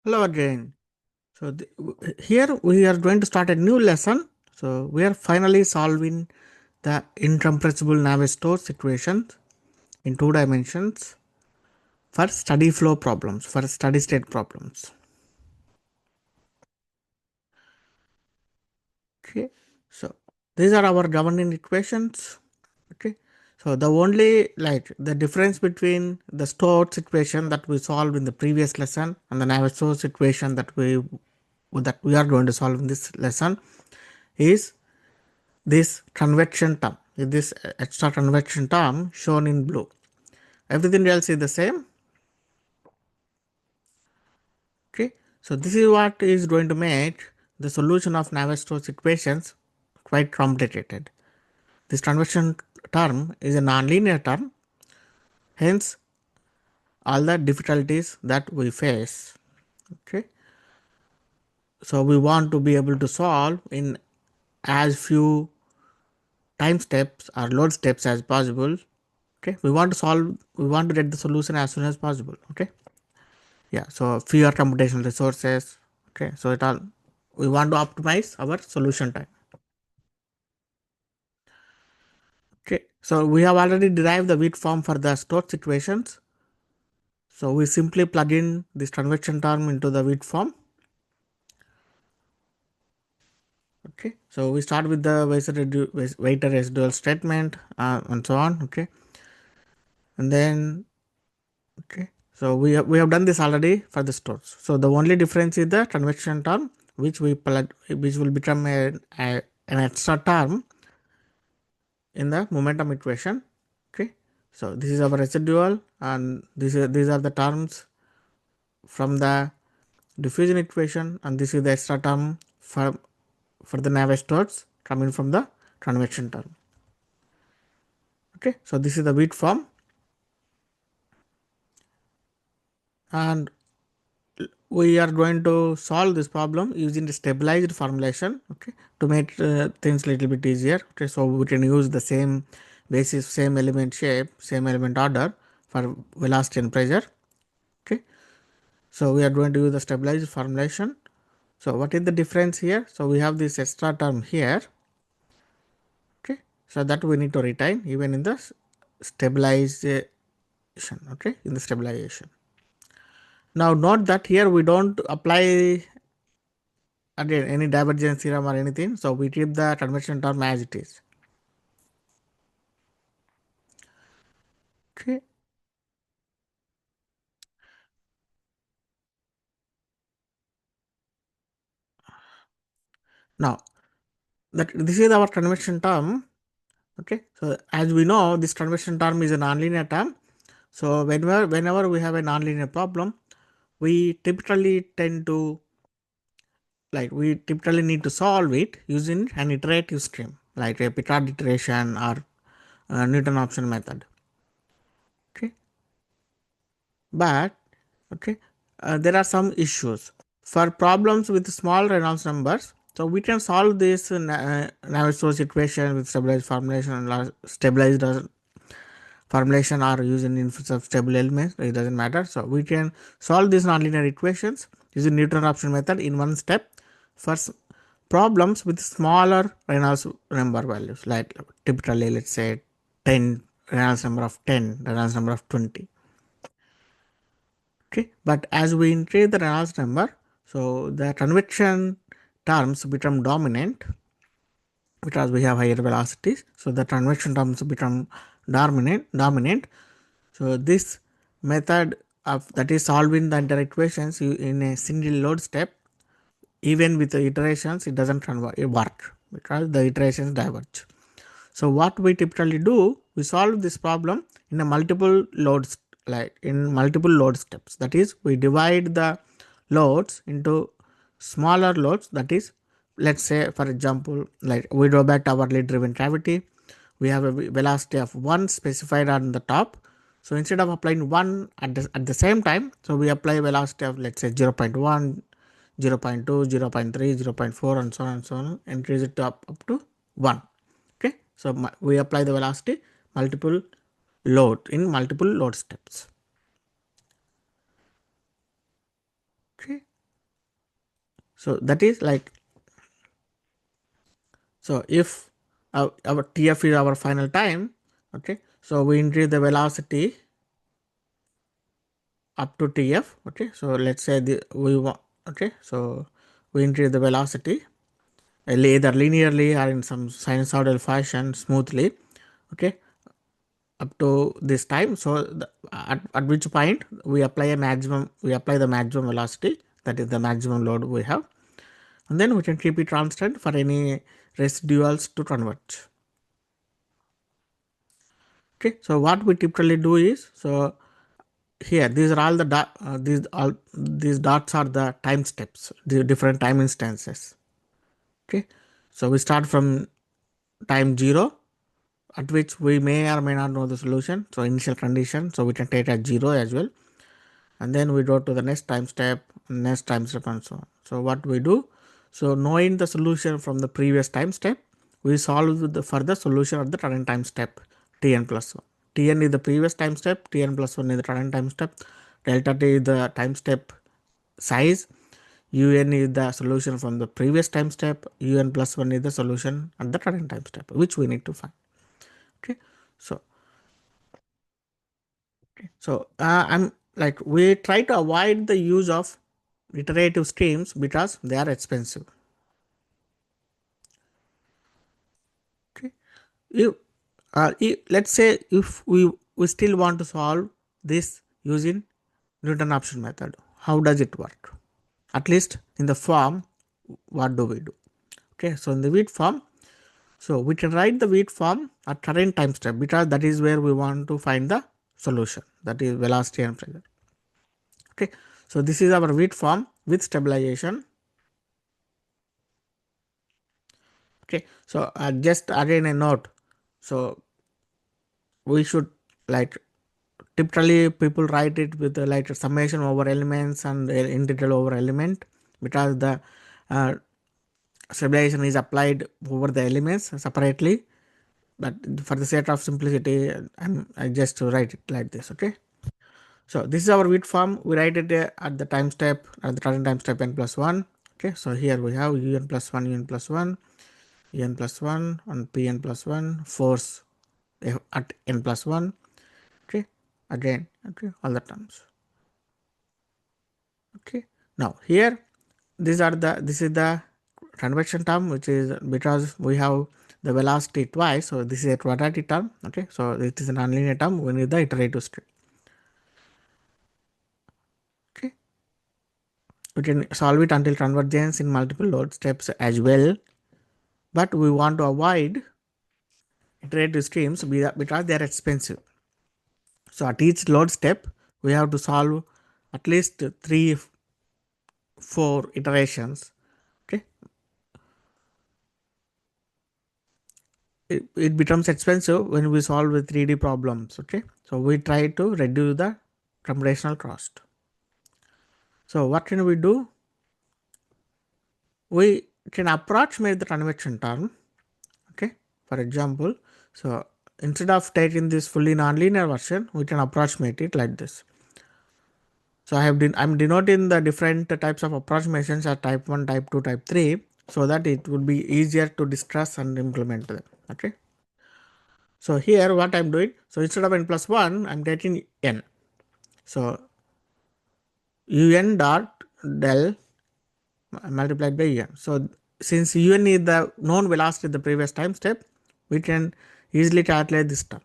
Hello again. So here we are going to start a new lesson. So we are finally solving the incompressible Navier-Stokes equations in 2 dimensions for steady flow problems, for steady state problems. Okay. So these are our governing equations. Okay. So the only the difference between the Stokes equation that we solved in the previous lesson and the Navier-Stokes equation that we are going to solve in this lesson is this convection term, this extra convection term shown in blue. Everything else is the same. Okay, so this is what is going to make the solution of Navier-Stokes equations quite complicated. This convection term is a nonlinear term, hence all the difficulties that we face. Okay, so we want to be able to solve in as few time steps or load steps as possible. Okay, we want to get the solution as soon as possible. Okay, yeah, so fewer computational resources. Okay, so we want to optimize our solution time. Okay, so we have already derived the weak form for the Stokes equations. So we simply plug in this convection term into the weak form. Okay, so we start with the weighted residual statement and so on. Okay, and then okay, so we have done this already for the Stokes. So the only difference is the convection term, which will become an extra term in the momentum equation. Okay, so this is our residual, and these are the terms from the diffusion equation, and this is the extra term for the Navier-Stokes coming from the convection term. Okay, so this is the weak form, and we are going to solve this problem using the stabilized formulation. Okay, to make things a little bit easier. Okay, so we can use the same basis, same element shape, same element order for velocity and pressure. Okay, so we are going to use the stabilized formulation. So what is the difference here? So we have this extra term here. Okay, so that we need to retain even in the stabilization. Okay, in the stabilization. Now note that here we don't apply again any divergence theorem or anything, so we keep the convection term as it is. Okay, now that this is our convection term. Okay, so as we know, this convection term is a nonlinear term. So whenever we have a nonlinear problem, we typically need to solve it using an iterative stream, like a Picard iteration or Newton option method. Okay, but okay, there are some issues for problems with small Reynolds numbers. So we can solve this Navier-Stokes equation with stabilized formulation and stabilized formulation or using inputs of stable elements. It doesn't matter. So we can solve these nonlinear equations using Newton option method in one step for problems with smaller Reynolds number values, like typically let's say 10 Reynolds number of 10, Reynolds number of 20. Okay, but as we increase the Reynolds number, so the convection terms become dominant because we have higher velocities. So the convection terms become dominant. So this method of that is solving the entire equations in a single load step, even with the iterations, it doesn't work because the iterations diverge. So what we typically do, we solve this problem in a multiple loads, like in multiple load steps. That is, we divide the loads into smaller loads. That is, let's say for example, like we draw back hourly driven cavity. We have a velocity of 1 specified on the top. So instead of applying 1 at the same time, so we apply velocity of let's say 0.1, 0.2, 0.3, 0.4 and so on, increase it up to 1. Okay, so we apply the velocity multiple load steps. Okay, So that is like, so if our TF is our final time, okay, so we increase the velocity up to TF, okay, so let's say we want, okay, so we increase the velocity either linearly or in some sinusoidal fashion smoothly, okay, up to this time. So at which point we apply the maximum velocity, that is the maximum load we have, and then we can keep it constant for any residuals to converge. Okay, so what we typically do is, so here these are all the these dots are the time steps, the different time instances. Okay, so we start from time 0, at which we may or may not know the solution, so initial condition, so we can take as 0 as well, and then we go to the next time step, and so on. So what we do, so knowing the solution from the previous time step, we solve the further solution at the current time step Tn plus 1. Tn is the previous time step, Tn plus 1 is the current time step, delta T is the time step size, Un is the solution from the previous time step, Un plus 1 is the solution at the current time step, which we need to find. Okay, so I'm like, we try to avoid the use of iterative streams because they are expensive. Okay, let's say if we still want to solve this using Newton option method, how does it work? At least in the form, what do we do? Okay, so in the Wheat form, so we can write the Wheat form at current time step because that is where we want to find the solution, that is velocity and pressure. Okay, so this is our Wheat form with stabilization. Okay, so just again a note, so we should like, typically people write it with like summation over elements and integral over element, because the uh, stabilization is applied over the elements separately, but for the sake of simplicity I just write it like this. Okay, so this is our Wheat form. We write it at the time step, at the current time step n plus 1. Okay, so here we have un plus 1, un plus 1, n plus 1 and pn plus 1, force at n plus 1. Okay, again, okay, all the terms. Okay, now here this is the convection term, which is because we have the velocity twice, so this is a quadratic term. Okay, so it is a nonlinear term, we need the iterative stream. Okay, we can solve it until convergence in multiple load steps as well, but we want to avoid iterative streams because they are expensive. So at each load step we have to solve at least 3-4 iterations. Okay, it becomes expensive when we solve with 3D problems. Okay, so we try to reduce the computational cost. So what can we do? We can approximate the convection term. Okay, for example, so instead of taking this fully nonlinear version, we can approximate it like this. So I'm denoting the different types of approximations as type 1, type 2, type 3, so that it would be easier to discuss and implement them. Okay, so here what I'm doing, so instead of n plus 1, I'm taking n. So un dot del multiplied by un. So since un is the known velocity in the previous time step, we can easily calculate this term.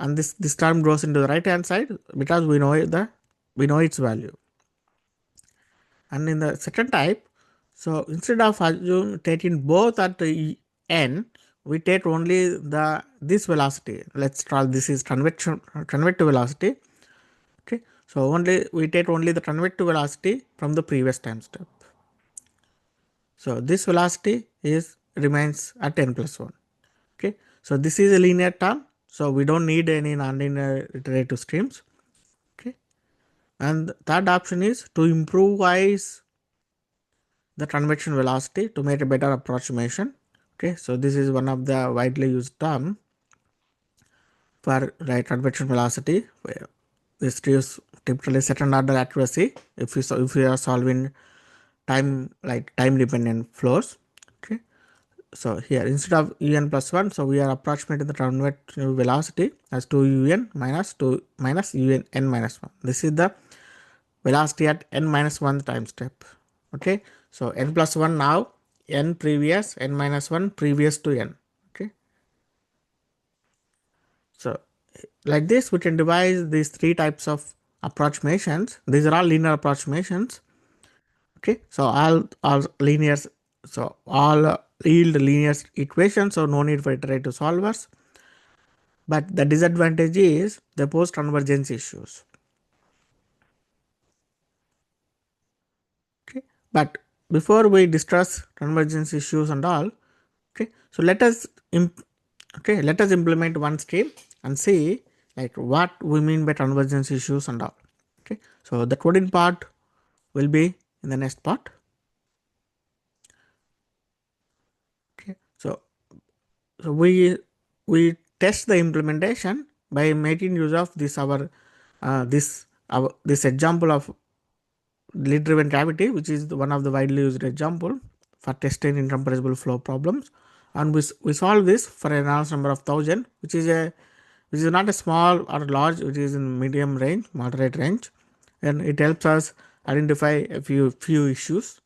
And this term goes into the right hand side because we know its value. And in the second type, so instead of taking both at n, we take only this velocity. Let's call this is convective velocity. Okay, so we take only the convective velocity from the previous time step. So this velocity remains at n plus 1. Okay, so this is a linear term, so we don't need any nonlinear iterative streams. Okay, and the third option is to improvise the convection velocity to make a better approximation. Okay, so this is one of the widely used term for convection velocity. This gives typically second order accuracy if we are solving time dependent flows. Okay, so here instead of un plus 1, so we are approximating the convection velocity as 2un minus 2 minus un n minus 1. This is the velocity at n minus 1 time step. Okay, so n plus 1 now, n previous, n minus 1 previous to n. Okay, so like this we can devise these three types of approximations. These are all linear approximations. Okay, so all linear, so all yield linear equations, so no need for iterative solvers. But the disadvantage is they pose convergence issues. Okay, but before we discuss convergence issues and all, okay, so let us implement one scheme and see like what we mean by convergence issues and all. Okay, so the coding part will be in the next part. Okay, so we test the implementation by making use of this this example of lead driven gravity, which is one of the widely used example for testing incompressible flow problems, and we solve this for a Reynolds number of 1000, which is not a small or large, which is in medium range, moderate range, and it helps us identify a few issues.